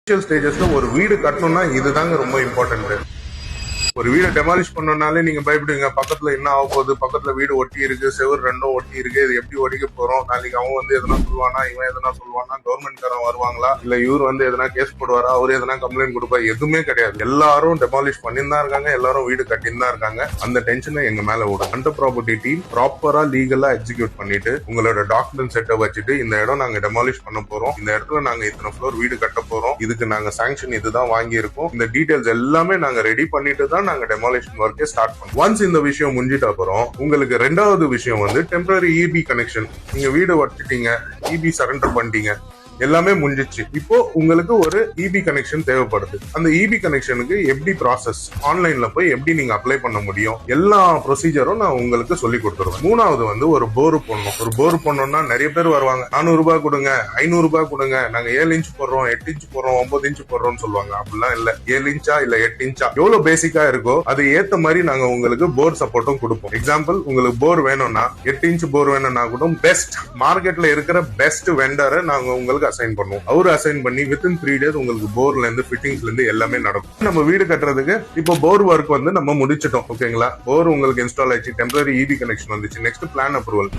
ஸ்டேஜஸ்ல ஒரு வீடு கட்டணும்னா இதுதாங்க ரொம்ப இம்பார்ட்டன்ட். ஒரு வீடை டெமாலிஷ் பண்ணனாலே நீங்க பயப்படுவீங்க, பக்கத்துல என்ன ஆக போகுது, பக்கத்துல வீடு ஒட்டி இருக்கு, செவர் ரெண்டும் ஒட்டி இருக்கு, இது எப்படி ஒடிக்க போறோம், நாளைக்கு அவன் வந்து எதனா சொல்லுவானா, இவன் எதனா சொல்லுவானா, கவர்மெண்ட் காரன் வருவாங்களா, இல்ல இவர் வந்து எதனா கேஸ் போடுவாரா, அவரு எதனா கம்ப்ளைண்ட் கொடுப்பா, எதுவுமே கிடையாது. எல்லாரும் டெமாலிஷ் பண்ணின்னு தான் இருக்காங்க, எல்லாரும் வீடு கட்டின்னு தான் இருக்காங்க. அந்த டென்ஷனை எங்க மேல விடும். அண்டர் ப்ராப்பர்ட்டி டீம் ப்ராப்பரா லீகலா எக்ஸிக்யூட் பண்ணிட்டு உங்களோட டாக்குமெண்ட் செட்டை வச்சுட்டு இந்த இடம் நாங்க டெமாலிஷ் பண்ண போறோம், இந்த இடத்துல நாங்க இத்தனை ஃப்ளோர் வீடு கட்ட போறோம், இதுக்கு நாங்க சாங்ஷன் இதுதான் வாங்கி இருக்கோம், இந்த டீடைல்ஸ் எல்லாமே நாங்க ரெடி பண்ணிட்டு தான் நாங்க டெமாலிஷன் ஒர்க்கே ஸ்டார்ட் பண்ணுவோம். ஒன்ஸ் இந்த விஷயம் முடிஞ்சிட்ட அப்புறம் உங்களுக்கு ரெண்டாவது விஷயம் வந்து டெம்பரரி இபி கனெக்ஷன். நீங்க வீடு வச்சுட்டீங்க, இபி சரண்டர் பண்ணிட்டீங்க, எல்லாமே முடிஞ்சிச்சு. இப்போ உங்களுக்கு ஒரு இபி கனெக்ஷன் தேவைப்படுது. அந்த இபி கனெக்ஷனுக்கு எப்படி ப்ராசஸ், ஆன்லைன்ல போய் எப்படி நீங்க அப்ளை பண்ண முடியும், எல்லா ப்ரொசீஜரும் நான் உங்களுக்கு சொல்லி கொடுத்துருவேன். மூணாவது வந்து ஒரு போர் போடணும். ஒரு போர் போடணும்னா நிறைய பேர் வருவாங்க, 400 ரூபாய் கொடுங்க, 500 ரூபாய் கொடுங்க, நாங்க 7 இன்ச் போடுறோம், 8 இன்ச் போடுறோம், 9 இன்ச் போடுறோம்னு சொல்லுவாங்க. அப்படிலாம் இல்ல. 7 இன்ச்சா இல்ல 8 இன்ச்சா எவ்வளவு பேசிக்கா இருக்கோ அது ஏத்த மாதிரி நாங்க உங்களுக்கு போர் சப்போர்ட்டும் கொடுப்போம். எக்ஸாம்பிள், உங்களுக்கு போர் வேணும்னா 8 இன்ச் போர் வேணும்னா கூட பெஸ்ட் மார்க்கெட்ல இருக்கிற பெஸ்ட் வெண்டரை நாங்க உங்களுக்கு அசைன் பண்ணுவோம். அவரு அசைன் பண்ணி வித்தின் 3 டேஸ் உங்களுக்கு போர்ல இருந்து ஃபிட்டிங்ஸ்ல இருந்து எல்லாமே நடக்கும். நம்ம வீடு கட்டுறதுக்கு இப்போ போர் ஒர்க் வந்து நம்ம முடிச்சிட்டோம். ஓகேங்களா, போர் உங்களுக்கு இன்ஸ்டால் ஆயிடுச்சு, டெம்பரரி இபி கனெக்ஷன் வந்துச்சு. Next plan approval.